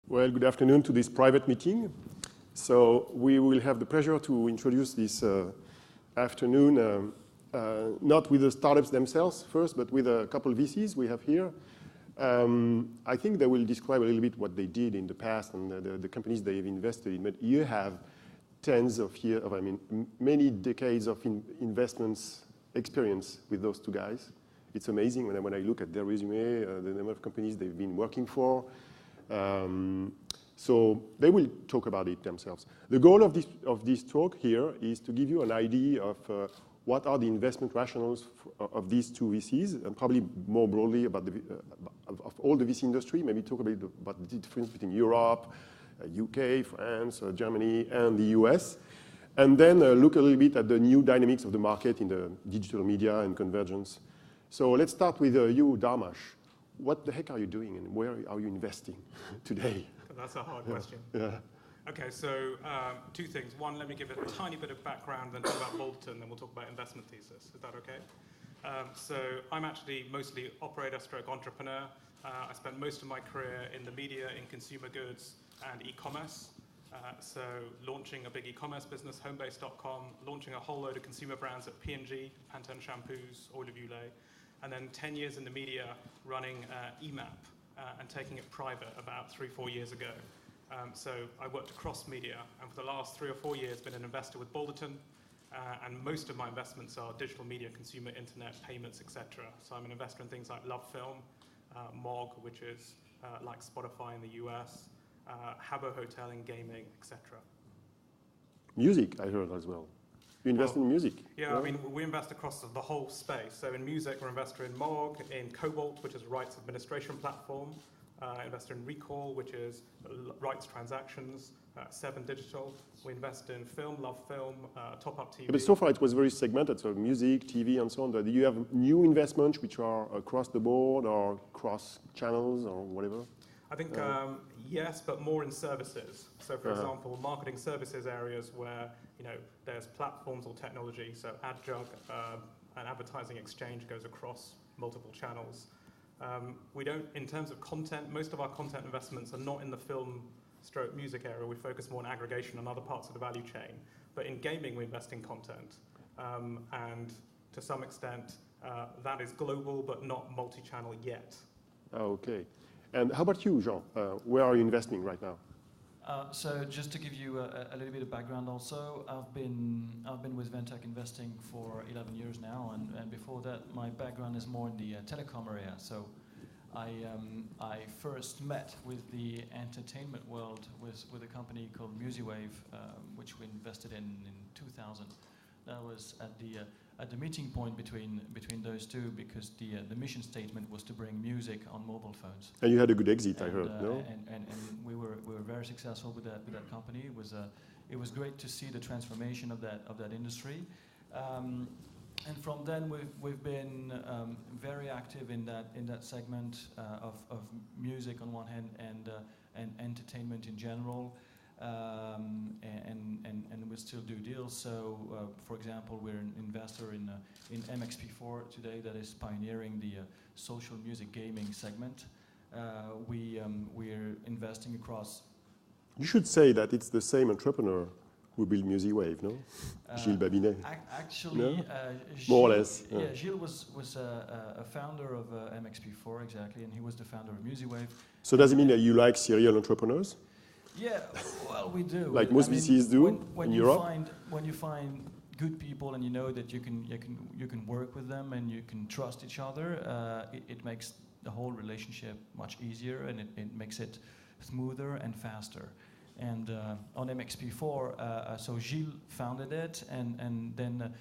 Well, good afternoon to this private meeting. So we will have the pleasure to introduce this afternoon, not with the startups themselves first, but with a couple of VCs we have here. I think they will describe a little bit what they did in the past and the companies they've invested in. But you have tens of years, many decades of investments experience with those two guys. It's amazing when I look at their resume, the number of companies they've been working for. So they will talk about it themselves. The goal of this talk here is to give you an idea of what are the investment rationales of these two VCs, and probably more broadly about of all the VC industry. Maybe talk a bit about the difference between Europe, UK, France, Germany, and the US. And then look a little bit at the new dynamics of the market in the digital media and convergence. So let's start with you, Dharmash. What the heck are you doing and where are you investing today? That's a hard question. Yeah. Okay, so two things. One, let me give a tiny bit of background, then talk about Balderton, then we'll talk about investment thesis. Is that okay? So I'm actually mostly operator/entrepreneur. I spent most of my career in the media, in consumer goods and e-commerce. So launching a big e-commerce business, homebase.com, launching a whole load of consumer brands at P&G, Pantene shampoos, Olivier, and then 10 years in the media running EMAP and taking it private about 3-4 years ago. So I worked across media, and for the last 3 or 4 years been an investor with Balderton, and most of my investments are digital media, consumer internet, payments, etc. So I'm an investor in things like Love Film, Mog, which is like Spotify in the US, Habbo Hotel in gaming, etc. Music, I heard as well. You invest in music? Yeah, I mean, we invest across the whole space. So in music, we're investor in Mog, in Cobalt, which is a rights administration platform, investor in Recall, which is rights transactions, 7 Digital. We invest in film, Love Film, Top Up TV. Yeah, but so far it was very segmented, so music, TV, and so on. Do you have new investments which are across the board or cross channels or whatever? I think yes, but more in services. So, for example, marketing services areas where there's platforms or technology. So, Adjug, an advertising exchange, goes across multiple channels. We don't, in terms of content, most of our content investments are not in the film/music area. We focus more on aggregation and other parts of the value chain. But in gaming, we invest in content, and to some extent, that is global but not multi-channel yet. Okay. And how about you, Jean? Where are you investing right now? So just to give you a little bit of background also, I've been with Ventech investing for 11 years now, and before that my background is more in the telecom area. So I first met with the entertainment world with a company called MusiWave, which we invested in 2000. That was at the meeting point between those two, because the mission statement was to bring music on mobile phones. And you had a good exit, I heard, no? And we were very successful with that company. It was great to see the transformation of that industry. And from then we've been very active in that segment of music on one hand and entertainment in general. And we still do deals. So, for example, we're an investor in MXP4 today that is pioneering the social music gaming segment. We're investing across. You should say that it's the same entrepreneur who built MusiWave, no? Gilles Babinet. Actually, no? Gilles, more or less. Yeah, Gilles was a founder of MXP4 exactly, and he was the founder of MusiWave. So does it mean that you like serial entrepreneurs? Yeah, well, we do. Like most VCs do when in you Europe? When you find good people and you know that you can work with them and you can trust each other, it makes the whole relationship much easier, and it makes it smoother and faster. And on MXP4, so Gilles founded it, and then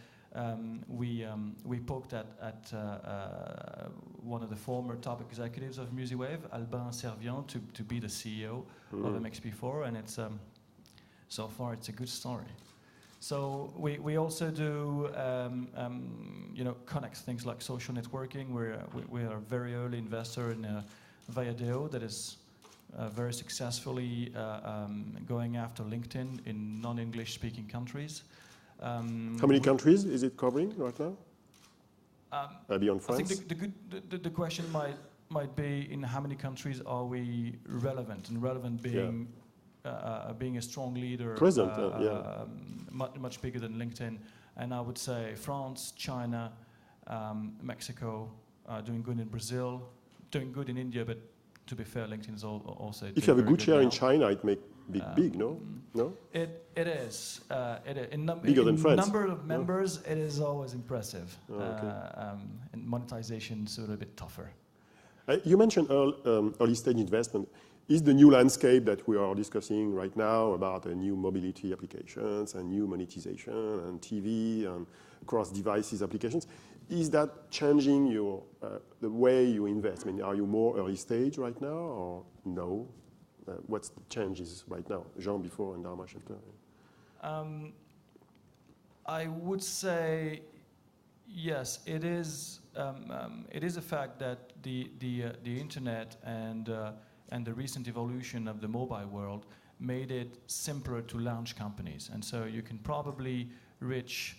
we poked at one of the former top executives of MusiWave, Albin Servian, to be the CEO of MXP4, and it's so far it's a good story. So we also do connect things like social networking. We are a very early investor in Viadeo that is very successfully going after LinkedIn in non-English speaking countries. How many countries is it covering right now? Beyond France? I think the question might be in how many countries are we relevant, and relevant being being a strong leader, present, much bigger than LinkedIn. And I would say France, China, Mexico, doing good in Brazil, doing good in India, but to be fair, LinkedIn is also. If you have a good share in China, it may be big, no? No? It is. Bigger than France. Number of members, it is always impressive. Okay. And monetization is a little bit tougher. You mentioned early stage investment. Is the new landscape that we are discussing right now about new mobility applications and new monetization and TV and cross-devices applications, is that changing your the way you invest? I mean, are you more early stage right now or no? What's the changes right now? Jean before and Dharmash after. I would say yes. It is. It is a fact that the internet and the recent evolution of the mobile world made it simpler to launch companies, and so you can probably reach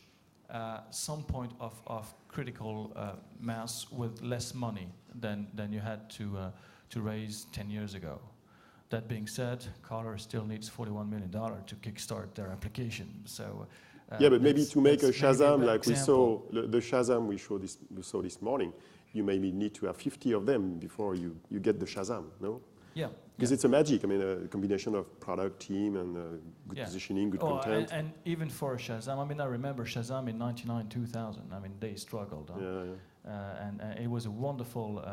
some point of critical mass with less money than you had to raise 10 years ago. That being said, Color still needs $41 million to kickstart their application. So yeah, but maybe to make a Shazam like we saw, the Shazam we saw this morning, you maybe need to have 50 of them before you get the Shazam, no? Yeah. Because it's a magic. I mean, a combination of product, team, and good positioning, good content. And even for Shazam, I mean, I remember Shazam in 99, 2000. I mean, they struggled. And it was a wonderful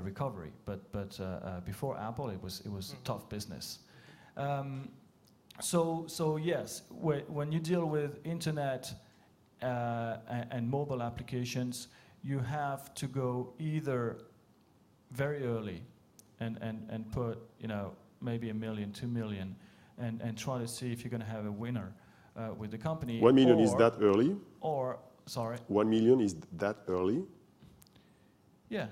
recovery. But before Apple, it was a tough business. So yes, when you deal with internet and mobile applications, you have to go either very early and put, maybe $1 million, $2 million, and try to see if you're going to have a winner with the company. 1 million is that early? Sorry? 1 million is that early? Yeah.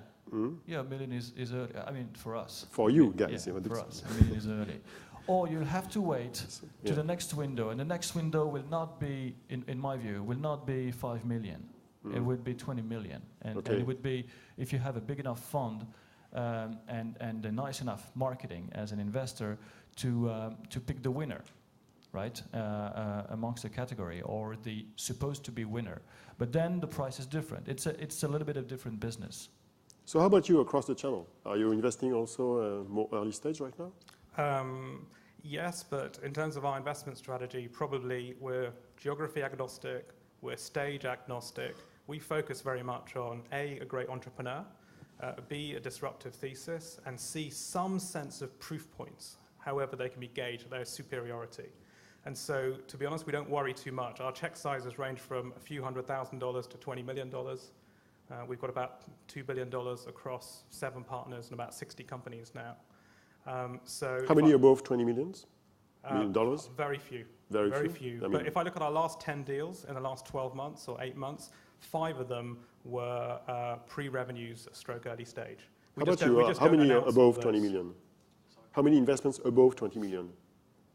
Yeah, $1 million is early. I mean, for us. For you guys. Yeah, for us, $1 million is early. Or you'll have to wait to the next window, and the next window will not be, in my view, will not be 5 million. It would be 20 million. And it would be, if you have a big enough fund, and a nice enough marketing as an investor to pick the winner, right, amongst the category or the supposed to be winner. But then the price is different. It's a little bit of different business. So how about you across the channel? Are you investing also more early stage right now? Yes, but in terms of our investment strategy, probably we're geography agnostic, we're stage agnostic. We focus very much on A, a great entrepreneur, B, a disruptive thesis, and C, some sense of proof points, however they can be gauged, their superiority. And so, to be honest, we don't worry too much. Our check sizes range from a few $100,000 to $20 million. We've got about $2 billion across 7 partners and about 60 companies now. So how many above $20 million? Dollars? Very few. Very few. I mean, but if I look at our last 10 deals in the last 12 months or 8 months, 5 of them were pre-revenues stroke early stage. How about you? How many are above 20 million? How many investments above 20 million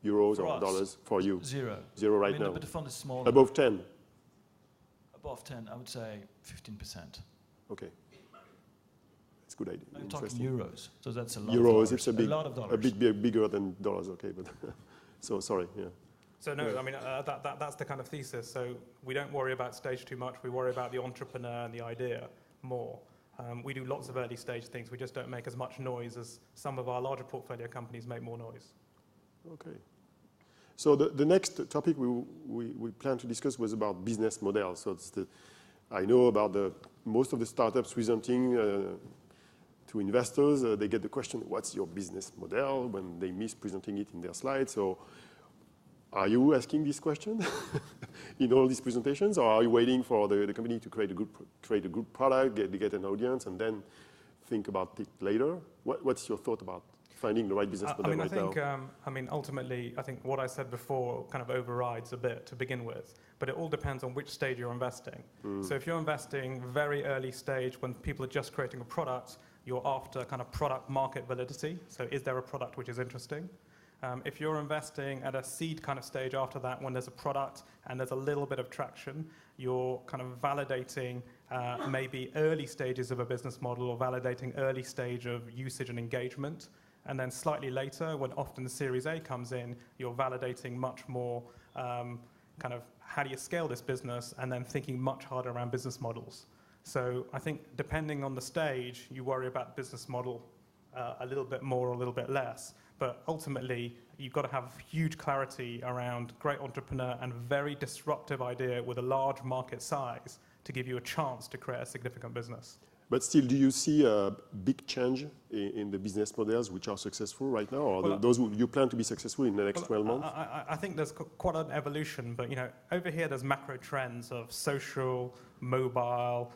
euros or dollars for you? Zero. Zero right now. But the fund is small. Above 10? Above 10, I would say 15%. Okay. It's a good idea. I'm talking euros, so that's a lot euros, of dollars. it's a lot of dollars. A bit bigger than dollars, okay. But so, sorry, yeah. So no, I mean, that's the kind of thesis. So we don't worry about stage too much. We worry about the entrepreneur and the idea more. We do lots of early stage things. We just don't make as much noise as some of our larger portfolio companies make more noise. Okay. So the next topic we plan to discuss was about business models. So it's I know about most of the startups presenting to investors. They get the question, what's your business model, when they miss presenting it in their slides. So are you asking this question in all these presentations, or are you waiting for the company to create a good product, get an audience, and then think about it later? What's your thought about finding the right business model right now? I mean, ultimately, I think what I said before kind of overrides a bit to begin with, but it all depends on which stage you're investing. So if you're investing very early stage when people are just creating a product, you're after kind of product market validity. So is there a product which is interesting? If you're investing at a seed kind of stage after that, when there's a product and there's a little bit of traction, you're kind of validating maybe early stages of a business model or validating early stage of usage and engagement. And then slightly later, when often the Series A comes in, you're validating much more kind of how do you scale this business, and then thinking much harder around business models. So I think depending on the stage, you worry about business model a little bit more or a little bit less. But ultimately, you've got to have huge clarity around great entrepreneur and very disruptive idea with a large market size to give you a chance to create a significant business. But still, do you see a big change in the business models which are successful right now, or those you plan to be successful in the next 12 months? I think there's quite an evolution, but over here there's macro trends of social, mobile,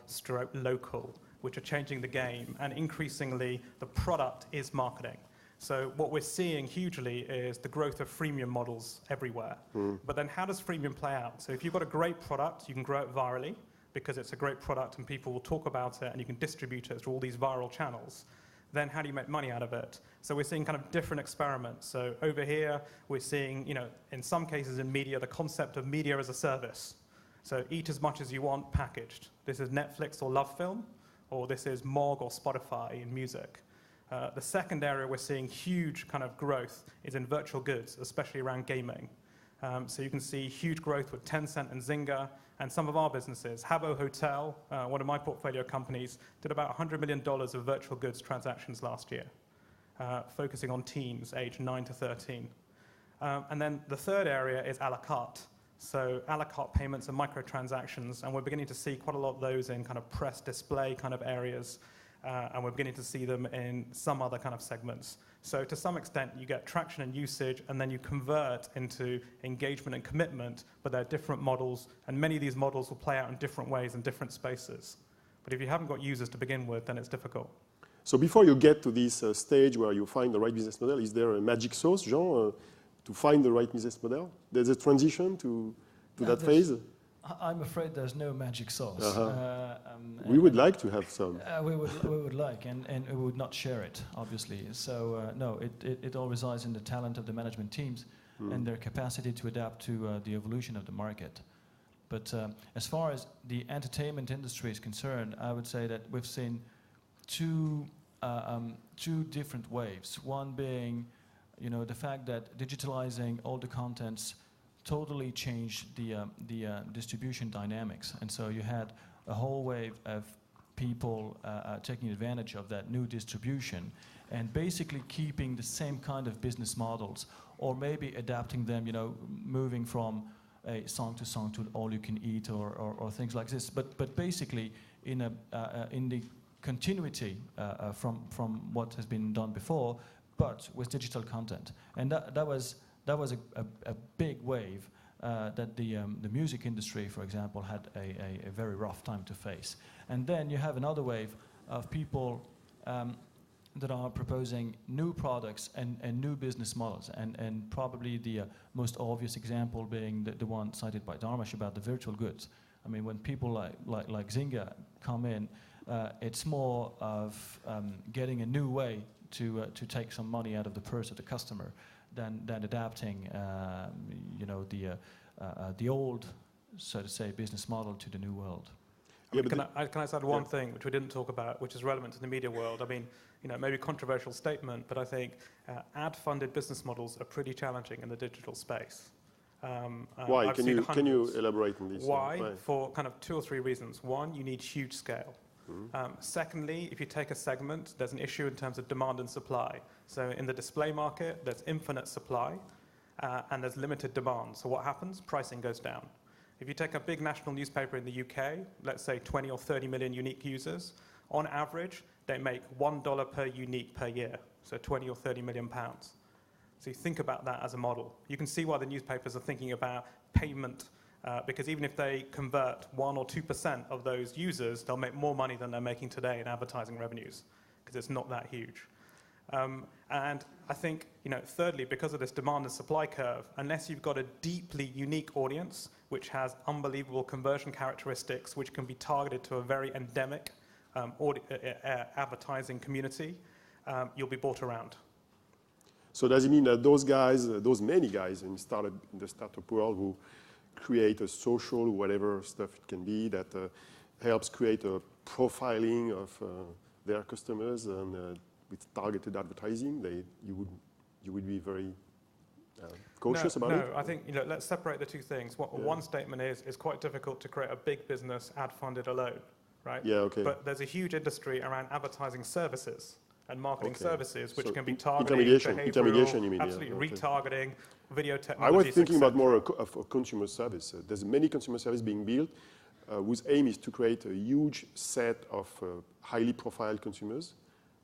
local, which are changing the game, and increasingly the product is marketing. So what we're seeing hugely is the growth of freemium models everywhere. But then how does freemium play out? So if you've got a great product, you can grow it virally, because it's a great product and people will talk about it and you can distribute it through all these viral channels. Then how do you make money out of it? So we're seeing kind of different experiments. So over here, we're seeing, in some cases in media, the concept of media as a service. So eat as much as you want, packaged. This is Netflix or LoveFilm, or this is Mog or Spotify in music. The second area we're seeing huge kind of growth is in virtual goods, especially around gaming. So you can see huge growth with Tencent and Zynga, and some of our businesses. Habbo Hotel, one of my portfolio companies, did about $100 million of virtual goods transactions last year, focusing on teens aged 9 to 13. And then the third area is a la carte. So a la carte payments and microtransactions, and we're beginning to see quite a lot of those in kind of press display kind of areas, and we're beginning to see them in some other kind of segments. So to some extent, you get traction and usage, and then you convert into engagement and commitment, but they're different models, and many of these models will play out in different ways in different spaces. But if you haven't got users to begin with, then it's difficult. So before you get to this stage where you find the right business model, is there a magic sauce, Jean, to find the right business model? There's a transition to that phase? I'm afraid there's no magic sauce. We would like to have some. We would like, and we would not share it, obviously. So no, it all resides in the talent of the management teams and their capacity to adapt to the evolution of the market. But as far as the entertainment industry is concerned, I would say that we've seen two different waves. One being, the fact that digitalizing all the contents totally changed the distribution dynamics, and so you had a whole wave of people taking advantage of that new distribution and basically keeping the same kind of business models, or maybe adapting them, moving from a song to all you can eat or things like this. But basically in the continuity from what has been done before, but with digital content, and that was a big wave that the music industry, for example, had a very rough time to face. And then you have another wave of people that are proposing new products and new business models. And probably the most obvious example being the one cited by Dharmash about the virtual goods. I mean, when people like Zynga come in, it's more of getting a new way to take some money out of the purse of the customer than adapting, the old, so to say, business model to the new world. Yeah, can I just add one thing which we didn't talk about, which is relevant to the media world? I mean, maybe a controversial statement, but I think ad-funded business models are pretty challenging in the digital space. Why? Can you elaborate on this? Why? For kind of 2 or 3 reasons. One, you need huge scale. Secondly, if you take a segment, there's an issue in terms of demand and supply. So in the display market, there's infinite supply and there's limited demand. So what happens? Pricing goes down. If you take a big national newspaper in the UK, let's say 20 or 30 million unique users, on average, they make $1 per unique per year, so 20 or 30 million pounds. So you think about that as a model. You can see why the newspapers are thinking about payment, because even if they convert 1 or 2% of those users, they'll make more money than they're making today in advertising revenues, because it's not that huge. And I think, thirdly, because of this demand and supply curve, unless you've got a deeply unique audience, which has unbelievable conversion characteristics, which can be targeted to a very endemic advertising community, you'll be bought around. So does it mean that those many guys in the startup world who create a social, whatever stuff it can be, that helps create a profiling of their customers, and with targeted advertising, you would be very cautious about it? No, I think, let's separate the two things. One statement is it's quite difficult to create a big business ad-funded alone, right? Yeah, okay. But there's a huge industry around advertising services and marketing services, which So can be targeting, intermediation, you mean? absolutely, yeah, okay. retargeting, video technology. I was thinking about more of a consumer service. There's many consumer services being built whose aim is to create a huge set of highly profiled consumers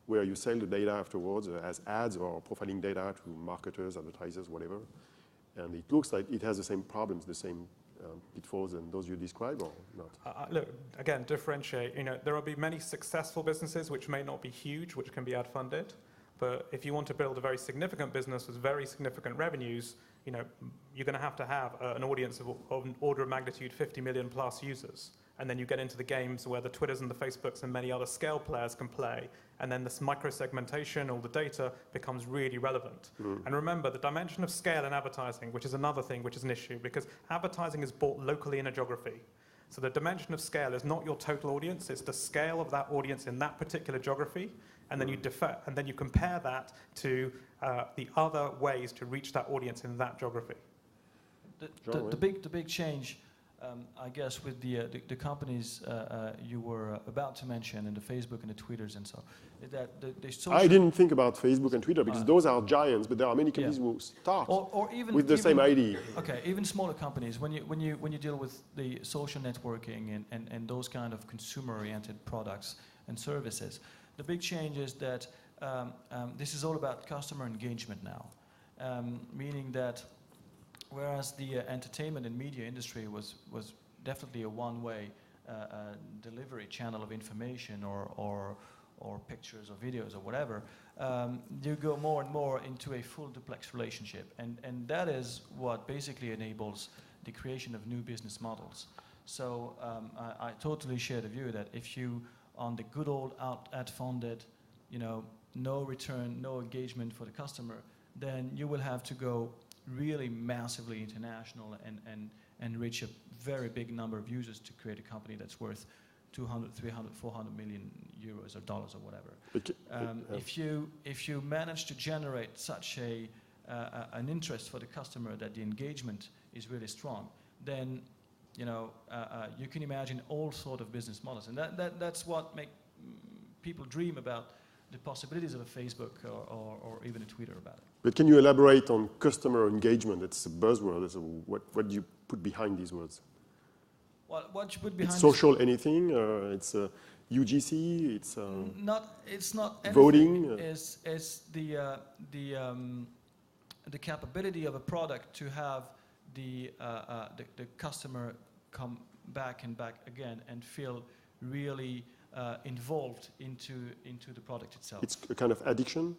where you sell the data afterwards as ads or profiling data to marketers, advertisers, whatever. And it looks like it has the same problems, the same pitfalls and those you describe, or not? Look, again, differentiate. There will be many successful businesses which may not be huge, which can be ad funded. But if you want to build a very significant business with very significant revenues, you're going to have an audience of an order of magnitude 50 million plus users. And then you get into the games where the Twitters and the Facebooks and many other scale players can play. And then this micro-segmentation, all the data becomes really relevant. And remember, the dimension of scale in advertising, which is another thing which is an issue, because advertising is bought locally in a geography. So the dimension of scale is not your total audience, it's the scale of that audience in that particular geography. And then you compare that to the other ways to reach that audience in that geography. The big change, I guess, with the companies you were about to mention, and the Facebook and the Twitters and so, that the social. I didn't think about Facebook and Twitter because those are giants, but there are many companies who start or even, with the same idea. Okay, even smaller companies. When you deal with the social networking and those kind of consumer-oriented products and services, the big change is that this is all about customer engagement now, meaning that. Whereas the entertainment and media industry was definitely a one-way delivery channel of information or pictures or videos or whatever, you go more and more into a full duplex relationship, and that is what basically enables the creation of new business models. So I totally share the view that if you, on the good old ad-funded, no return, no engagement for the customer, then you will have to go really massively international and reach a very big number of users to create a company that's worth 200, 300, 400 million euros or dollars or whatever. If you manage to generate such an interest for the customer that the engagement is really strong, then you can imagine all sort of business models, and that's what make people dream about the possibilities of a Facebook or even a Twitter about it. But can you elaborate on customer engagement? It's a buzzword. What do you put behind these words? Well, what you put behind it's social anything? It's UGC? It's not anything. Voting? Is the capability of a product to have the customer come back and back again and feel really involved into the product itself. It's a kind of addiction,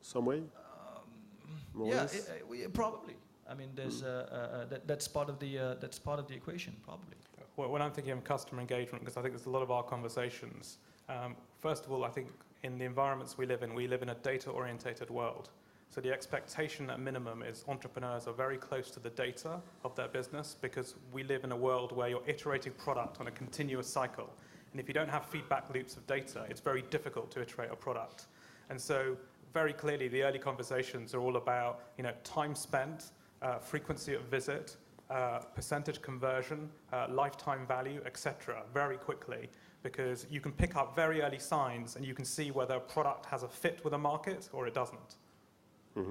some way. Probably. I mean, there's that's part of the equation, probably. Well, when I'm thinking of customer engagement, because I think there's a lot of our conversations. First of all, I think in the environments we live in a data-orientated world. So the expectation at minimum is entrepreneurs are very close to the data of their business, because we live in a world where you're iterating product on a continuous cycle. And if you don't have feedback loops of data, it's very difficult to iterate a product. And so very clearly, the early conversations are all about time spent, frequency of visit, percentage conversion, lifetime value, etc. very quickly, because you can pick up very early signs and you can see whether a product has a fit with a market or it doesn't,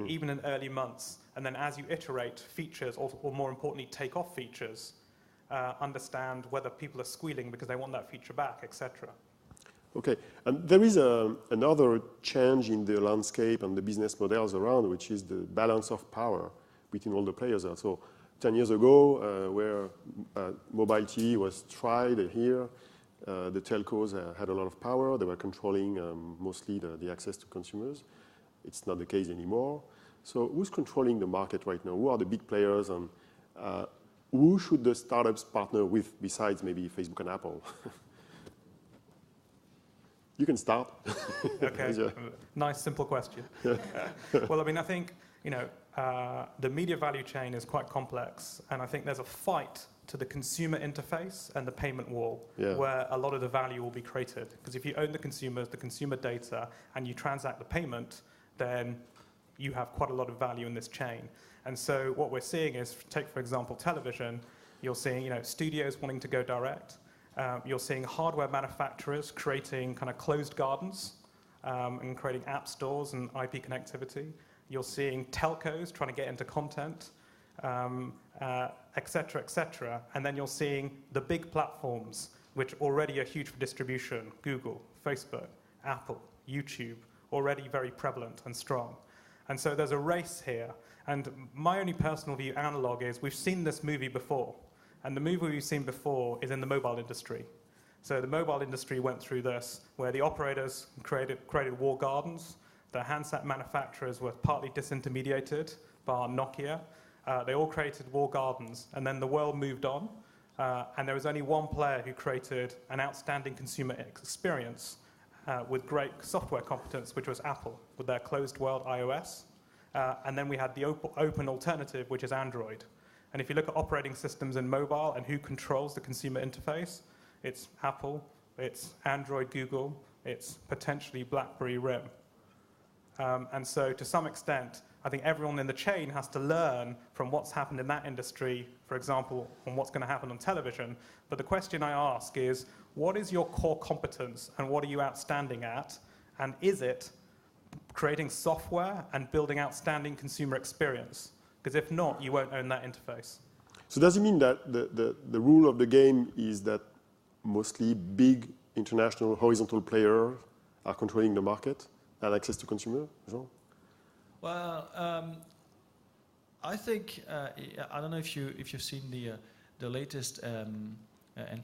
even in early months. And then as you iterate features, or more importantly, take off features, understand whether people are squealing because they want that feature back, etc. Okay, and there is another change in the landscape and the business models around, which is the balance of power between all the players. So 10 years ago, where mobile TV was tried here, the telcos had a lot of power. They were controlling mostly the access to consumers. It's not the case anymore. So who's controlling the market right now? Who are the big players, and who should the startups partner with besides maybe Facebook and Apple? You can start. Okay, nice, simple question. Well, I mean, I think, the media value chain is quite complex, and I think there's a fight to the consumer interface and the payment wall, where a lot of the value will be created. Because if you own the consumer data, and you transact the payment, then you have quite a lot of value in this chain. And so what we're seeing is, take for example television, you're seeing studios wanting to go direct. You're seeing hardware manufacturers creating kind of closed gardens and creating app stores and IP connectivity. You're seeing telcos trying to get into content, et cetera, and then you're seeing the big platforms, which already are huge for distribution, Google, Facebook, Apple, YouTube, already very prevalent and strong. And so there's a race here, and my only personal view analog is we've seen this movie before, and the movie we've seen before is in the mobile industry. So the mobile industry went through this, where the operators created walled gardens, the handset manufacturers were partly disintermediated by Nokia. They all created walled gardens, and then the world moved on, and there was only one player who created an outstanding consumer experience with great software competence, which was Apple, with their closed world iOS. And then we had the open alternative, which is Android. And if you look at operating systems in mobile and who controls the consumer interface, it's Apple, it's Android, Google, it's potentially BlackBerry RIM. And so to some extent, I think everyone in the chain has to learn from what's happened in that industry, for example, on what's going to happen on television. But the question I ask is, what is your core competence and what are you outstanding at? And is it creating software and building outstanding consumer experience? Because if not, you won't own that interface. So does it mean that the rule of the game is that mostly big international horizontal players are controlling the market and access to consumer? Jean? Well, I think I don't know if you've seen the latest and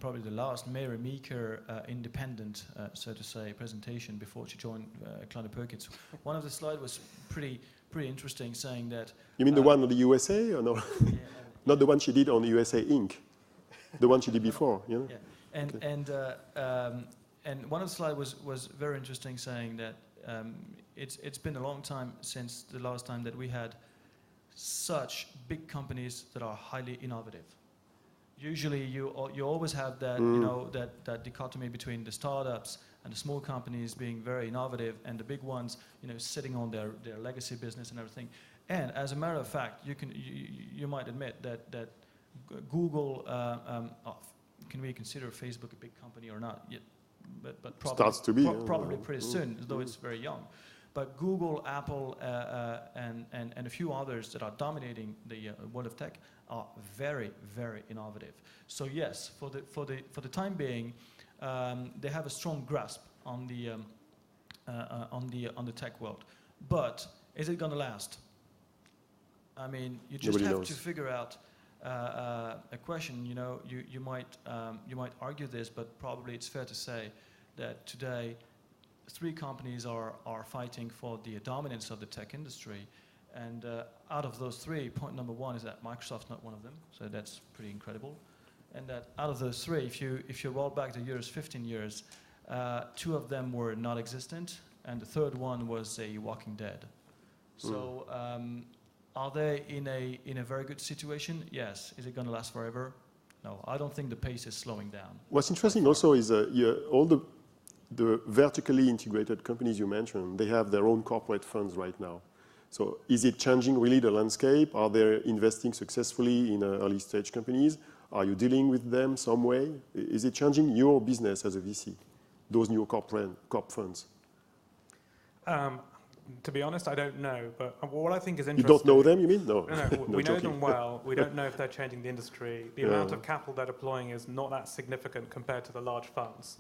probably the last Mary Meeker independent, so to say, presentation before she joined Clyde Perkins. One of the slides was pretty interesting, saying that. You mean the one on the USA or no? Yeah, not the one she did on the USA Inc. The one she did before, you know? Yeah, and one of the slides was very interesting, saying that. It's been a long time since the last time that we had such big companies that are highly innovative. Usually, you always have that that dichotomy between the startups and the small companies being very innovative, and the big ones sitting on their legacy business and everything. And as a matter of fact, you might admit that Google can we consider Facebook a big company or not? But probably, starts to be probably pretty soon, though it's very young. But Google, Apple, and a few others that are dominating the world of tech are very, very innovative. So yes, for the time being, they have a strong grasp on the tech world. But is it going to last? I mean, you just have to figure out a question. You might argue this, but probably it's fair to say that today 3 companies are fighting for the dominance of the tech industry, and out of those 3, point number 1 is that Microsoft's not one of them, so that's pretty incredible. And that out of those 3, if you roll back the years, 15 years, 2 of them were not existent, and the third one was a Walking Dead. So are they in a very good situation? Yes. Is it going to last forever? No. I don't think the pace is slowing down. What's interesting also is all the vertically integrated companies you mentioned, they have their own corporate funds right now. So is it changing really the landscape? Are they investing successfully in early stage companies? Are you dealing with them some way? Is it changing your business as a VC, those new corp funds? To be honest, I don't know. But what I think is interesting... You don't know them, you mean? No. No, we know them well. We don't know if they're changing the industry. The amount of capital they're deploying is not that significant compared to the large funds.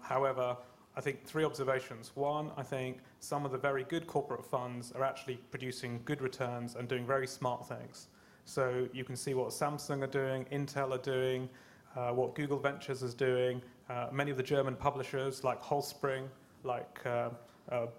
However, I think 3 observations. 1, I think some of the very good corporate funds are actually producing good returns and doing very smart things. So you can see what Samsung are doing, Intel are doing, what Google Ventures is doing. Many of the German publishers like Holspring, like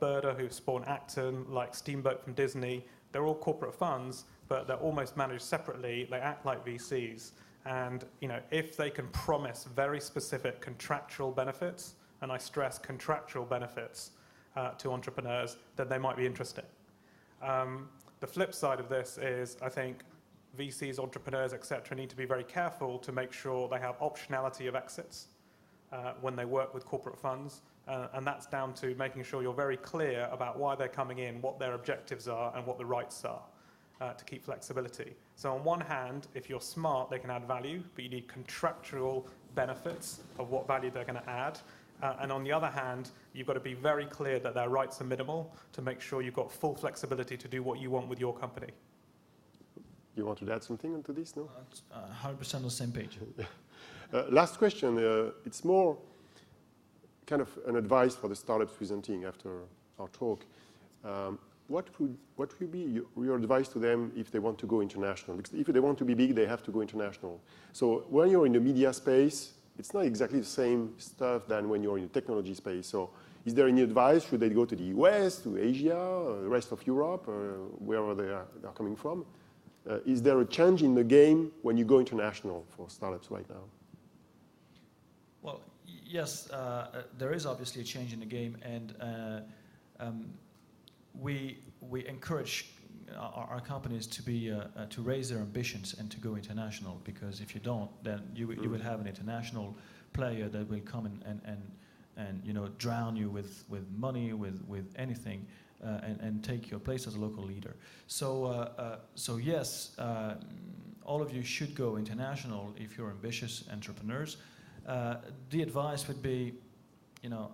Burda, who spawned Acton, like Steamboat from Disney, they're all corporate funds, but they're almost managed separately. They act like VCs. And if they can promise very specific contractual benefits, and I stress contractual benefits to entrepreneurs, then they might be interesting. The flip side of this is, I think, VCs, entrepreneurs, etc., need to be very careful to make sure they have optionality of exits when they work with corporate funds. And that's down to making sure you're very clear about why they're coming in, what their objectives are, and what the rights are to keep flexibility. So on one hand, if you're smart, they can add value, but you need contractual benefits of what value they're going to add. And on the other hand, you've got to be very clear that their rights are minimal to make sure you've got full flexibility to do what you want with your company. You want to add something onto this, no? 100% on the same page. Last question. It's more kind of an advice for the startups presenting after our talk. What would be your advice to them if they want to go international? Because if they want to be big, they have to go international. So when you're in the media space, it's not exactly the same stuff than when you're in the technology space. So is there any advice? Should they go to the US, to Asia, the rest of Europe, wherever they are coming from? Is there a change in the game when you go international for startups right now? Well, yes, there is obviously a change in the game, and we encourage our companies to be to raise their ambitions and to go international, because if you don't, then you will have an international player that will come and you know, drown you with money, with anything, and take your place as a local leader. So so yes, all of you should go international if you're ambitious entrepreneurs. The advice would be, you know,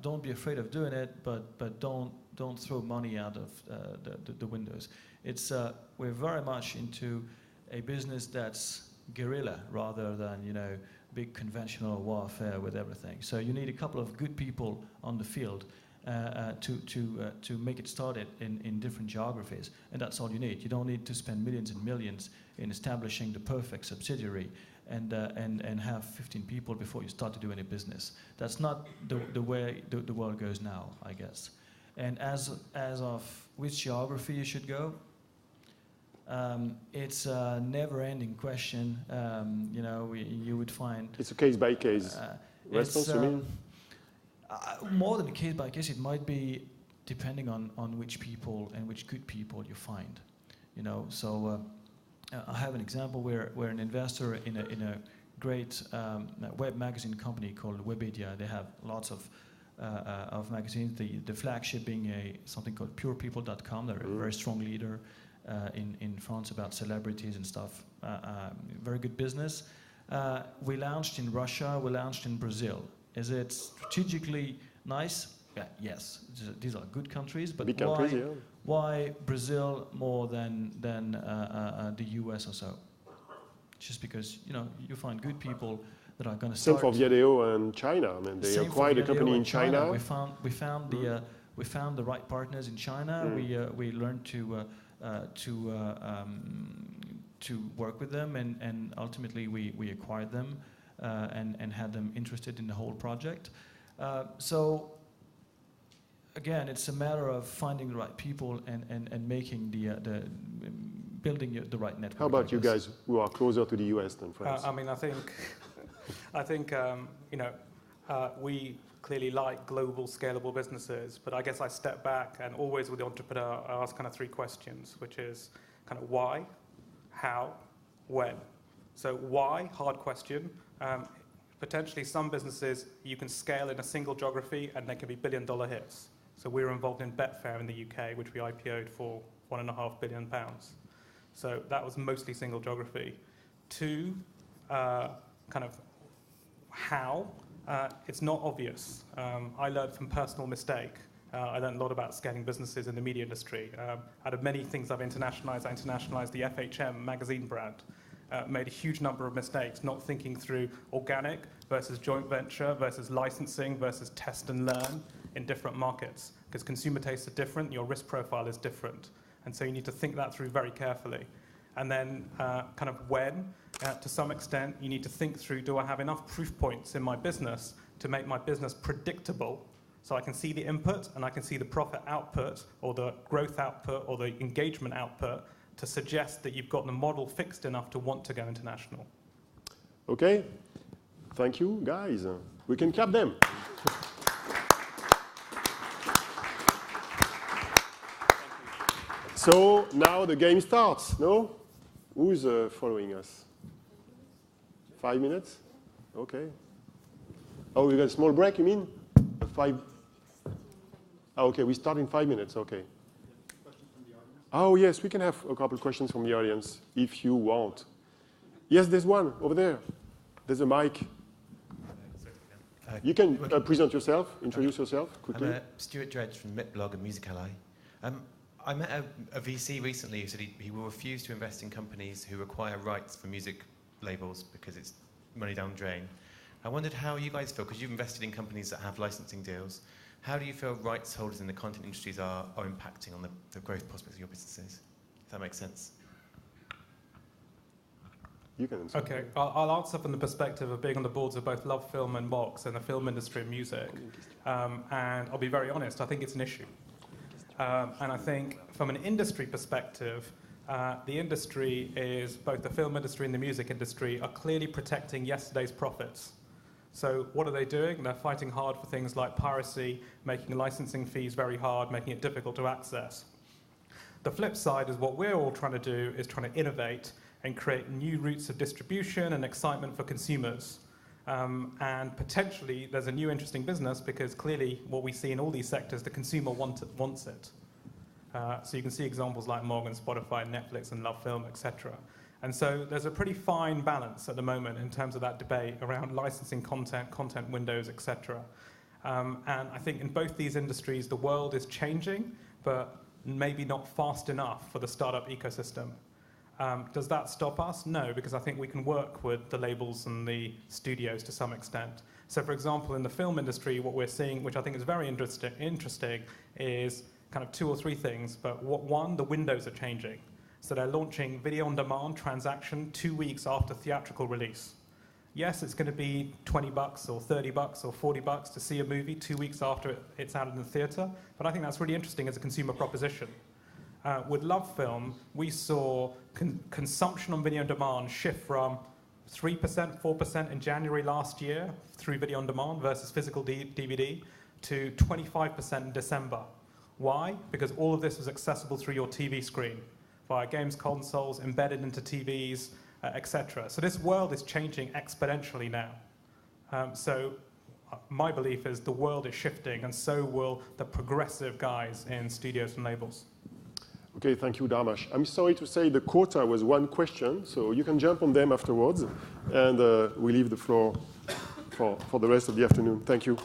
don't be afraid of doing it, but don't throw money out of the windows. It's we're very much into a business that's guerrilla rather than, you know, big conventional warfare with everything. So you need a couple of good people on the field to make it started in different geographies, and that's all you need. You don't need to spend millions and millions in establishing the perfect subsidiary and have 15 people before you start to do any business. That's not the way the world goes now, I guess. And as of which geography you should go, it's a never-ending question. You know, you would find it's a case-by-case response. You mean? More than a case-by-case, it might be depending on which people and which good people you find. You know, so I have an example where an investor in a great web magazine company called Webedia. They have lots of magazines. The flagship being something called purepeople.com. They're a very strong leader in France about celebrities and stuff. Very good business. We launched in Russia. We launched in Brazil. Is it strategically nice? Yeah, yes. These are good countries, but big countries, yeah. Why Brazil more than the US or so? Just because, you know, you find good people that are going to start. Same for Viadeo and China. I mean, they acquired a company in China. We found the right partners in China. We learned to work with them, and ultimately we acquired them and had them interested in the whole project. So again, it's a matter of finding the right people and making building the right network. How about you guys who are closer to the US than France? I mean, I think you know, we clearly like global, scalable businesses, but I guess I step back and always with the entrepreneur, I ask kind of 3 questions, which is kind of why, how, when. So why, hard question. Potentially some businesses you can scale in a single geography and they can be billion-dollar hits. So we were involved in Betfair in the UK, which we IPO'd for £1.5 billion. So that was mostly single geography. 2, kind of how. It's not obvious. I learned from personal mistake. I learned a lot about scaling businesses in the media industry. Out of many things I internationalized the FHM magazine brand. Made a huge number of mistakes, not thinking through organic versus joint venture versus licensing versus test and learn in different markets. Because consumer tastes are different, your risk profile is different. And so you need to think that through very carefully. And then kind of when, to some extent, you need to think through, do I have enough proof points in my business to make my business predictable so I can see the input and I can see the profit output or the growth output or the engagement output to suggest that you've got the model fixed enough to want to go international. Okay. Thank you, guys. We can clap them. So now the game starts, no? Who's following us? 5 minutes? Okay. Oh, we got a small break, you mean? Okay, we start in 5 minutes, okay. Oh, yes, we can have a couple of questions from the audience, if you want. Yes, there's one over there. There's a mic. You can present yourself, introduce yourself quickly. I'm Stuart Dredge from MitBlog and Music Ally. I met a VC recently who said he will refuse to invest in companies who require rights for music labels because it's money down the drain. I wondered how you guys feel, because you've invested in companies that have licensing deals. How do you feel rights holders in the content industries are impacting on the growth prospects of your businesses? If that makes sense. You can answer. Okay, I'll answer from the perspective of being on the boards of both Love Film and Mox and the film industry and music. And I'll be very honest, I think it's an issue. And I think from an industry perspective, the industry is, both the film industry and the music industry are clearly protecting yesterday's profits. So what are they doing? They're fighting hard for things like piracy, making licensing fees very hard, making it difficult to access. The flip side is what we're all trying to do is trying to innovate and create new routes of distribution and excitement for consumers. And potentially there's a new interesting business because clearly what we see in all these sectors, the consumer wants it. So you can see examples like Morgan, Spotify, Netflix, and Love Film, etc. And so there's a pretty fine balance at the moment in terms of that debate around licensing content windows, etc. And I think in both these industries, the world is changing, but maybe not fast enough for the startup ecosystem. Does that stop us? No, because I think we can work with the labels and the studios to some extent. So for example, in the film industry, what we're seeing, which I think is very interesting, is kind of 2 or 3 things. But one, the windows are changing. So they're launching video-on-demand transaction 2 weeks after theatrical release. Yes, it's going to be $20 or $30 or $40 to see a movie 2 weeks after it's out in the theatre, but I think that's really interesting as a consumer proposition. With Love Film, we saw consumption on video on demand shift from 3%, 4% in January last year through video on demand versus physical DVD to 25% in December. Why? Because all of this was accessible through your TV screen, via games consoles, embedded into TVs, etc. So this world is changing exponentially now. So my belief is the world is shifting, and so will the progressive guys in studios and labels. Okay, thank you, Dharmash. I'm sorry to say the quota was 1 question, so you can jump on them afterwards, and we leave the floor for the rest of the afternoon. Thank you.